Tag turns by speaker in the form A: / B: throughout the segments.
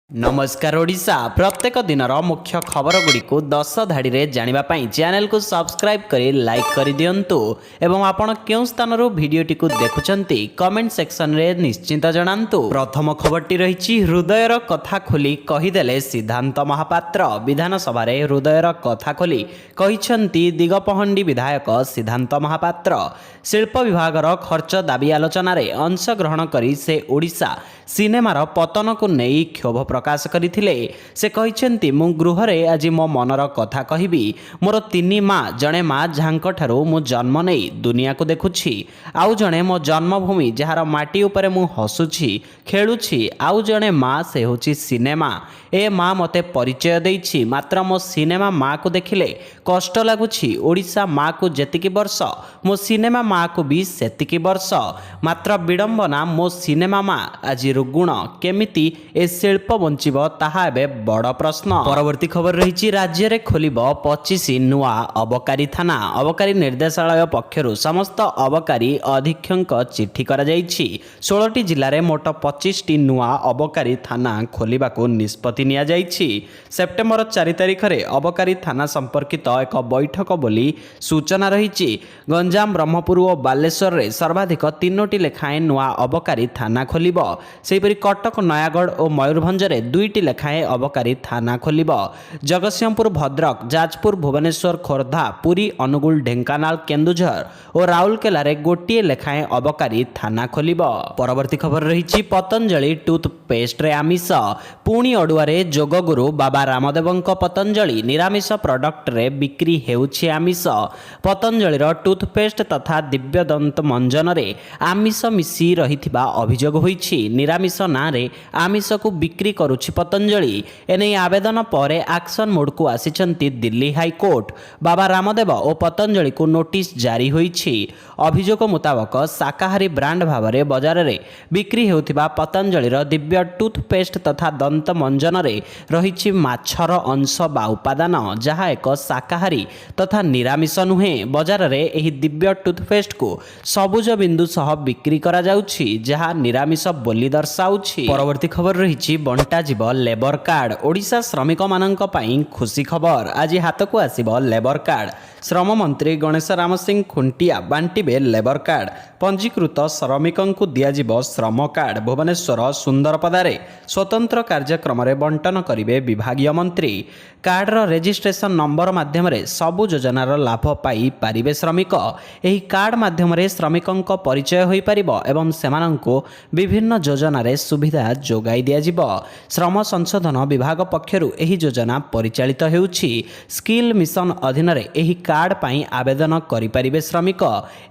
A: नमस्कार ओडिशा प्रत्येक दिनर मुख्य खबर गुड़ी को 10 धाड़ी रे जानिबा पई चैनल को सब्सक्राइब करी लाइक कर दियंतु एवं आपण केउ स्थान रो वीडियोटी को देखुचंती कमेंट सेक्शन रे निश्चिंत जणांतु। प्रथम खबरटी रहिछि हृदयर कथा खोली कहिदेले सिद्धांत महापात्र। विधानसभा रे हृदयर कथा खोली कहिसंती दिगपहंडी विधायक सिद्धांत महापात्र। शिल्प विभागर खर्च दाबी आलोचना रे अंश ग्रहण करी से ओडिशा सिनेमार पतन को नहीं क्षोभ प्रकाश करथिले। से कहिसंती मु गृह रे आज मो मनर कथा कहिबी। मोर तिनी माँ जणे माँ झांक ठारू मु जन्म नहीं दुनिया को देखुछि, आउ जणे मो जन्मभूमि जहार माटी उपरे मु हसुछि खेलुछि, आउ जणे माँ से होछि सिनेमा। ए माँ मते परिचय देइछि, मात्र मो सिनेमा माँ को देखिले कष्ट लागुछि। ओडिशा माँ को जेतिकी वर्ष मो सिनेमा माँ को भी सेतिकी वर्ष, मात्र विडंबना मो सिनेमा माँ आज रुगुण केमिति ए शिल्प बंचिब ताहा एबे बड़ प्रश्न। परवर्ती खबर रही राज्य रे खोलिब 25 नुआ अबकारी थाना। अबकारी निर्देशालय पक्षरु समस्त अबकारी अधीक्षक चिठी करा जाइछि। 16टी जिल्ला रे मोट 25टी नुआ अबकारी थाना खोलिबाकू निष्पत्ति निया जाइछि। सेप्टेम्बर 4 तारिख रे अबकारी थाना संपर्कित एक बैठक बोली सूचना रही। गंजाम ब्रह्मपुर और बालेश्वर रे सर्वाधिक 3टी लेखाएं नुआ अबकारी थाना खोलिब। सेहिपरि कटक नयागढ़ और मयूरभंज रे 2टी लेखाएं अबकारी थाना खोलिब। जगतसिंहपुर भद्रक जाजपुर भुवनेश्वर खोर्धा पुरी अनुगुल ढेंकानाल केन्दुझर और राउरकेला रे गोटिए लेखाएं अबकारी थाना खोलिब। परवर्ती खबर रही पतंजलि टूथपेस्ट रे आमिष। पुणी अडुआ रे जोगगुरु बाबा रामदेवଙ୍କ पतंजलि निरामिष प्रडक्ट रे बिक्री हेउछि आमिष। पतंजलि रो टूथपेस्ट तथा दिव्यदंत मंजन रे आमिष मिसी रहिथिबा अभियोग होइछि। निरामिष ना रे आमिष को बिक्री करुछि पतंजलि। एने आवेदन परे एक्शन मोड को आसिछंती दिल्ली हाईकोर्ट। बाबा रामदेव और पतंजलि को नोटिस जारी होइछि। अभियोग मुताबक शाकाहारी ब्रांड भाव में बजार रे बिक्री हेउथिबा पतंजलि रो दिव्य टूथपेस्ट तथा दंत मंजन रे रहिछि माछर अंश बा उपादान, जहा एक शाकाहारी तथा निरामिष नुहे। बजार रे एही दिव्य टूथपेस्ट को सबुज बिंदु सह बिक्री करा जाउछि, जहा निरामिष बोली दर्शाउछि। परवर्ती खबर रही बंटा जीव लेबर कार्ड। ओडिशा श्रमिक मानक पई खुशी खबर। आज हाथ को आसीबो लेबर कार्ड। श्रम मंत्री गणेश राम सिंह खुंटिया बांटिबे लेबर कार्ड। पंजीकृत श्रमिकों को दियाजिबो श्रम कार्ड। भुवनेश्वर सुंदरपदारे स्वतंत्र कार्यक्रम रे बंटन करिवे विभागीय मंत्री। कार्ड रो रजिस्ट्रेशन नंबर माध्यम रे सबु योजनार लाभ पाई पारिबे श्रमिक। एही कार्ड माध्यम रे श्रमिकों परिचय होई पारिबो एवं सेमानंको विभिन्न योजना रे सुविधा जोगाई दियाजिबो। श्रम संशोधन विभाग पक्षरु एही योजना परिचालित हेउछि। स्किल मिशन अधीन रे एही कार्ड पाई आवेदन करि पारिबे श्रमिक।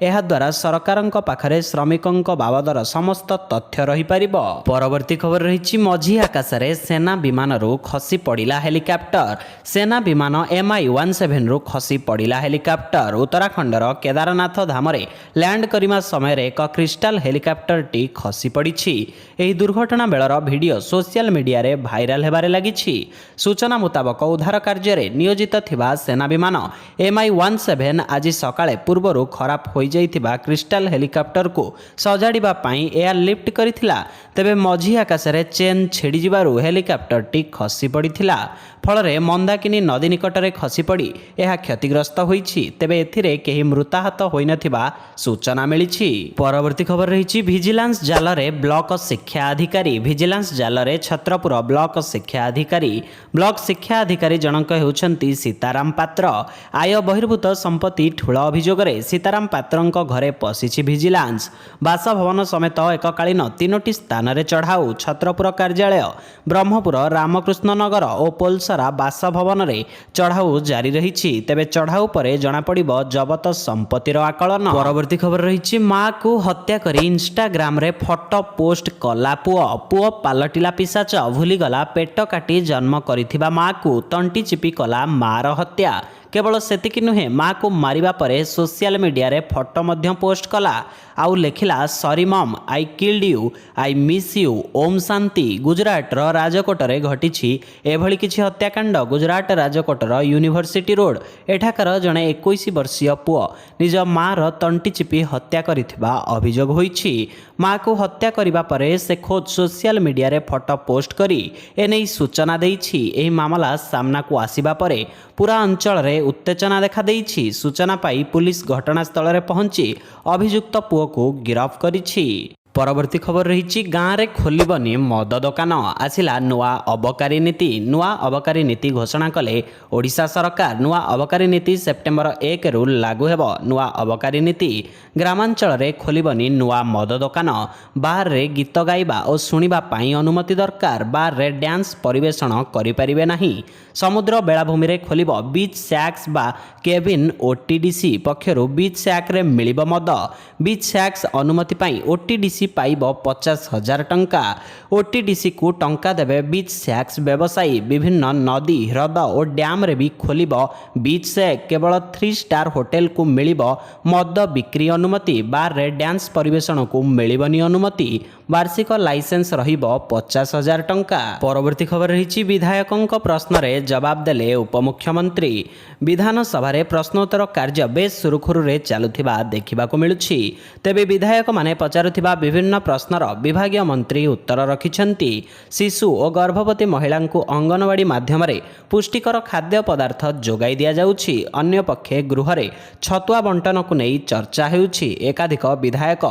A: एहा द्वारा सरकारक पाखरे श्रमिकक बाबदर समस्त तथ्य रही पारिबो। परवर्ती खबर रही मझी आकाश रे सेना विमान रु खसी पड़िला हेलिकॉप्टर। सेना विमान MI-17 रु खसी पड़िला हेलिकॉप्टर। उत्तराखंडर केदारनाथ धाम रे लैंड करिमा समय रे एक क्रिस्टाल हेलिकॉप्टर टी खसी पड़िछि। एही दुर्घटना बेलर वीडियो सोशल मीडिया रे भाइराल हेबारे लागिछि। सूचना मुताबक उद्धार कार्य रे नियोजित थिबा सेना विमान MI-17 आज सकाळे पूर्वरु खराब होई जाइथिबा क्रिस्टाल हेलिकॉप्टर को सजाड़िबा पई एयर लिफ्ट करिथिला। तेबे मझी आकाश रे चेन छेड़ी जिबारु हेलिकॉप्टर टी खसी पड़िथिला। फलरे मंदाकिनी नदी निकट रे खसी पड़ी एहा क्षतिग्रस्त होईछि। तेबे एथिरे केही मृताहत होई नथिबा सूचना मिलिछि। परवर्ती खबर रही विजिलेंस जाल रे ब्लॉक शिक्षा अधिकारी। विजिलेंस जाल रे छत्रपुर ब्लॉक शिक्षा अधिकारी जनक हेउछंती सीताराम पात्र। आय बहिर्भूत संपत्ति ठूल अभियोग रे सीताराम पात्रंक घरे पशिछि विजिलेंस। बासभवन समेत एककालीन 3टी स्थान रे चढ़ाऊ। छत्रपुर कार्यालय, ब्रह्मपुर, रामकृष्ण नगर और पोलसरा बासभवन रे चढ़ाऊ जारी रही। तेबे चढ़ाऊ परे जना पड़िबो जबत संपत्तिर आकलन। परवर्ती खबर रही माँ को हत्या करी इंस्टाग्राम रे फोटो पोस्ट कला पुओ पालटिला पिशाच। भूलीगला पेट काटी जन्म करिथिबा माँ को तंटी चिपी कला मार हत्या। केवल सेतिकी नुहे माँ को मारिबा परे सोशल मीडिया रे फोटो मध्य पोस्ट कला आउ लिखिला sorry mom I killed you I miss you ओम शांति। गुजरातर राजकोटरे घटी एभली किछि हत्याकांड गुजरात राजकोटर यूनिवर्सिटी रोड एठाकर जड़े 21 वर्षीय पुओ निज मार तंटी चिपी हत्या करिथिबा अभियोग होईछि। माँ को हत्या करिबा परे से खोद सोशल मीडिया रे फोटो पोस्ट करी एने सूचना देइछि। एही मामला सामना को आसिबा परे पूरा अंचल रे उत्तेजना देखा देइछि। सूचना पाई पुलिस घटनास्थल रे पहुंची अभियुक्त पुओ को गिरफ्त करिछि। परवर्ती खबर रही गाँव में खोलबनी मद दुकान आसिला नुआ अबकारी नीति। नुआ अबकारी नीति घोषणा कले ओडिशा सरकार। नुआ अबकारी नीति सेप्टेम्बर 1 रु लागू हेब। नुआ अबकारी नीति ग्रामांचल में खोलबनी नुआ मद दुकान। बार रे गीत गाइबा और शुणिबा पाई अनुमति दरकार। बार रे डांस परिवेषण करिपारिबे नाही। समुद्र बेलाभूमि रे खोलिब बीच सैक्स बा केबिन। ओटीडीसी पक्षरु बीच सैक रे मिलिब मद। बीच सैक्स अनुमति पाई ओटीडीसी पाइब 50,000 टंका। ओटीडीसी को टंका देवे बीच सैक्स व्यवसायी। विभिन्न नदी ह्रद और डैम रे भी खोलिब बीच सैक। केवल 3 स्टार होटेल को मिलिब मद बिक्री अनुमति। बार रे डांस परिवेषण को मिलिबनी अनुमति। वार्षिक लाइसेंस रहिब 50,000 टंका। परवर्ती खबर रही विधायकों प्रश्न रे जवाब देले उपमुख्यमंत्री। विधानसभा रे प्रश्नोत्तर कार्य बेस सुरुखुरु रे चलुथिबा देखिबाकु मिलुछि। तेबे विधायक माने पचारुथिबा विभिन्न प्रश्नर विभागीय मंत्री उत्तर रखिछंती। शिशु और गर्भवती महिला को अंगनवाड़ी माध्यम रे पुष्टिकर खाद्य पदार्थ जोगाई दिया जाउछि। अन्य पक्षे गृह रे छतुआ बंटन को नहीं चर्चा हेउछि। एकाधिक विधायक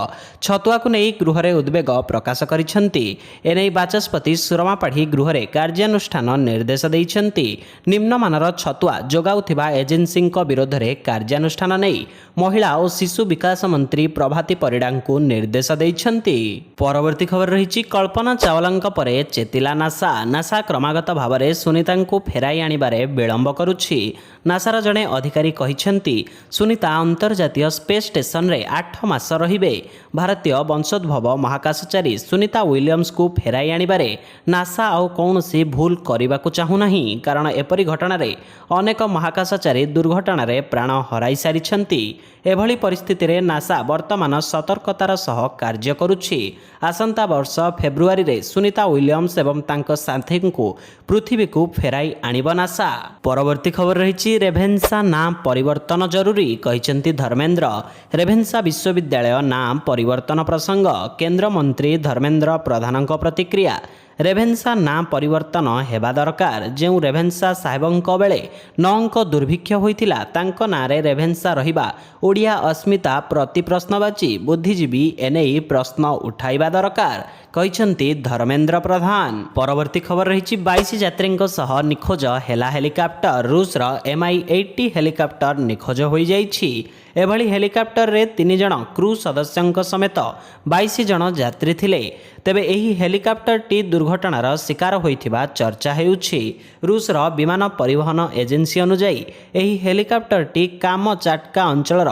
A: छतुआ को नहीं गृह रे उद्वेग प्रकाश करिछंती। एनै बाचस्पति सुरमा पाढ़ी गृह रे कार्यानुष्ठान निर्देश दैछंती। निम्नमानर छतुआ जोगाउथिबा एजेंसी विरोध रे कार्यानुष्ठान नहीं महिला और शिशु विकास मंत्री प्रभाती परिडा को निर्देश दैछंती। परवर्ती खबर रही कल्पना चावला परे चेतिला नासा। नासा क्रमागत भाव में सुनीता को फेराई आनिबारे विलंब करुछि। नासार जड़े अधिकारी कहिछंती सुनीता अंतर्जातीय स्पेस स्टेशन रे 8 मास रहिबे। भारतीय वंशोद्भव महाकाशचारी सुनीता विलियम्स को फेराई आनिबारे नासा आउ कौनसी भूल करने को चाहूनाही। कारण एपरी घटना रे अनेक महाकाशचारी दुर्घटना रे प्राण हराई सारिछंती। एभली परिस्थिति रे नासा वर्तमान सतर्कतार सह कार्य करुछि। आसंता वर्ष फेब्रुआरी रे सुनीता विलियम्स एवं तांको साथी को पृथ्वी को फेराई आनिब नासा। परवर्ती खबर रही रेभेन्सा नाम परिवर्तन जरूरी कहिसेंती धर्मेंद्र। रेभेन्सा विश्वविद्यालय नाम परिवर्तन प्रसंग केंद्र मंत्री धर्मेंद्र प्रधान प्रतिक्रिया। रेभेन्सा नाम परिवर्तन हेबा दरकार। जो रेभेन्सा साहेबंक बेले 9 दुर्भिक्ष होइतिला तांको नारे रेभेन्सा रहिबा ओडिया अस्मिता प्रति प्रश्नवाची। बुद्धिजीवी एनेई प्रश्न उठाइबा दरकार कहिसेंती धर्मेंद्र प्रधान। परवर्ती खबर रही 22 यात्री सह निखोज हेला हेलिकॉप्टर। रूसर MI-80 हेलिकॉप्टर निखोज हो जाइछि। एभली हेलिकॉप्टर रे 3 जन क्रू सदस्यों समेत 22 जन यात्री थिले। तेबे एही हेलिकॉप्टर टी दुर्घटनार शिकार होइथिबा चर्चा हेउछि। रूसर विमान परिवहन एजेंसी अनुसार एही हेलिकॉप्टर टी कामचाटका अंचलर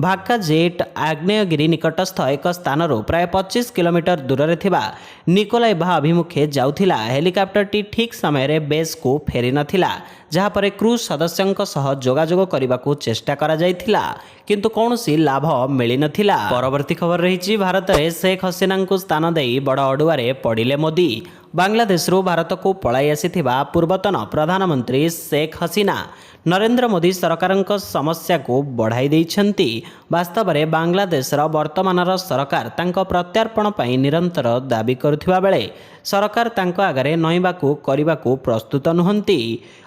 A: भाका जेट आग्नेयगिरी निकटस्थ एक स्थान प्राय 25 किलोमीटर दूर रे थिबा निकोलाइवा अभिमुखे जाउथिला। हेलिकॉप्टर टी ठीक समय रे बेस को फेरी नथिला। जहाँ पर क्रू सदस्यों सह जोगाजोग करने को चेष्टा करा जाइथिला किंतु कौनसी लाभ मिली नथिला। परवर्ती खबर रही भारत में शेख हसीना को स्थान दे बड़ अडुआरे पड़िले मोदी। बांग्लादेश भारत को पलाई आसीथिबा पूर्वतन प्रधानमंत्री शेख हसीना नरेंद्र मोदी सरकार समस्या को बढ़ाई देइछंती। वास्तव में बांग्लादेशर वर्तमानर सरकार तांको प्रत्यार्पण पाई निरंतर दाबी करुथिबा बेले सरकार तांको आगरे नईबाकू करिबाकू प्रस्तुत नुहंती।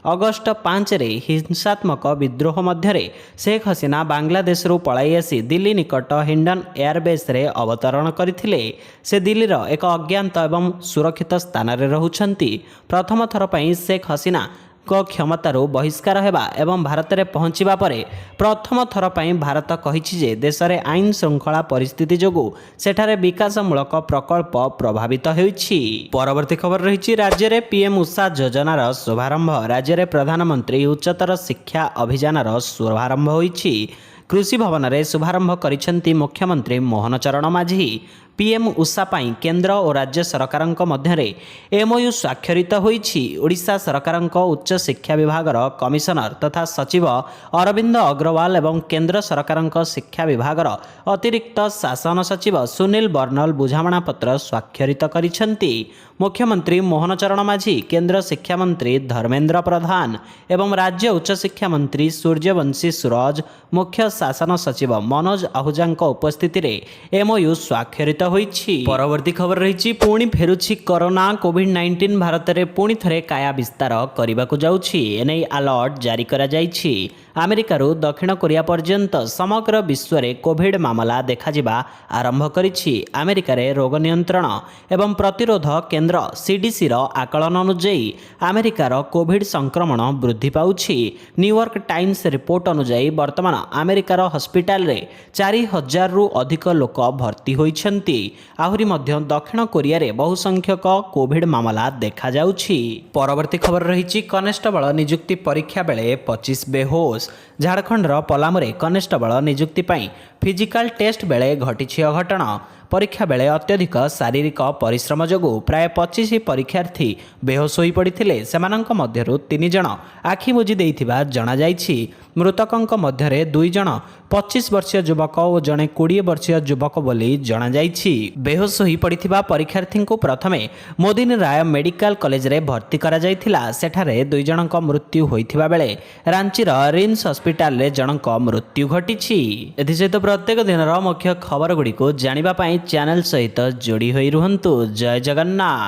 A: अगस्ट 5 रे हिंसात्मक विद्रोह मध्यरे शेख हसीना बांग्लादेश पलाई आसी दिल्ली निकट हिंडन एयरबेस रे अवतरण करथिले। से दिल्लीर एक अज्ञात एवं सुरक्षित स्थान रे रहुछंती। प्रथम थर पई शेख हसीना क्षमतारू बहिष्कार हेबा एवं भारत में पहुँचवा पर प्रथम थर पर भारत कहिछि जे देश में आईन श्रृंखला परिस्थिति जोगु सेठारे विकासमूलक प्रकल्प प्रभावित होइछि। परवर्ती खबर रही राज्य में पीएम उषा योजनार शुभारंभ। राज्य में प्रधानमंत्री उच्चतर शिक्षा अभियानर शुभारंभ होइछि। कृषि भवन में शुभारंभ करिसेंती मुख्यमंत्री मोहन चरण माझी। पीएम उषा पाई केंद्र और राज्य सरकारଙ୍କ ମଧ୍ୟରେ एमओयू स्वाक्षरित होईछि। ओडिशा सरकारଙ୍କ उच्च शिक्षा विभागर कमिशनर तथा सचिव अरविंद अग्रवाल एवं केंद्र सरकारଙ୍କ शिक्षा विभागर अतिरिक्त शासन सचिव सुनील बर्नल बुझामणा पत्र स्वाक्षरित करिसेंति। मुख्यमंत्री मोहन चरण माझी, केंद्र शिक्षा मंत्री धर्मेंद्र प्रधान एवं राज्य उच्च शिक्षा मंत्री सूर्यवंशी सूरज, मुख्य शासन सचिव मनोज आहूजाଙ୍କ उपस्थिति रे एमओयू स्वाक्षरित होईछि। परवर्ती खबर रही पुणी फेरुछि कोरोना कोविड-19 भारत में पुणी थरे काया विस्तार करने को जाउछि। एने अलर्ट जारी करा जाइछि। अमेरिकारु दक्षिण कोरिया पर्यंत समग्र विश्व में कोविड मामला देखाजिबा आरंभ करिछि। अमेरिका रे रोग नियंत्रण एवं प्रतिरोध केंद्र सीडीसी रो आकलन अनुଯାୟୀ अमेरिकार कोविड संक्रमण वृद्धि पाउछि। न्यूयॉर्क टाइम्स रिपोर्ट अनुଯାୟୀ वर्तमान अमेरिकार हॉस्पिटल रे 4000 रु अधिक लोक भर्ती होइछन्ति। आहुरी मध्य दक्षिण कोरिया रे बहु संख्यक कोविड मामला देखा जाउछि। परवर्ती खबर रही कनेस्टेबल नियुक्ति परीक्षा बेले 25 बेहोश। झारखंडर पलामुरे कनेस्टेबल नियुक्ति पाई फिजिकल टेस्ट बेले घटिछि अघटन। परीक्षा बेले अत्यधिक शारीरिक परिश्रम जोगु प्राय 25 परीक्षार्थी बेहोश होई पड़िथिले। सेमानंक मध्यरु 3 जण आखि मुजी देइथिबा जणा जाइछि। मृतकंक मध्यरे 2 जण 25 वर्षीय युवक और जणे 20 वर्षीय युवक बोली जणा जाइछि। बेहोश होई पड़िथिबा परीक्षार्थी को प्रथमे मोदिन राय मेडिकल कॉलेज रे भर्ती करा जाइथिला। सेठारे 2 जणक मृत्यु होइथिबा बेले रांचीर रिम्स हॉस्पिटल रे जणक मृत्यु घटिछि। एथि सहित प्रत्येक दिनर मुख्य खबर गुडी को जानिबा पाई चैनल सहित जोड़ी होई रुहंतु। जय जगन्नाथ।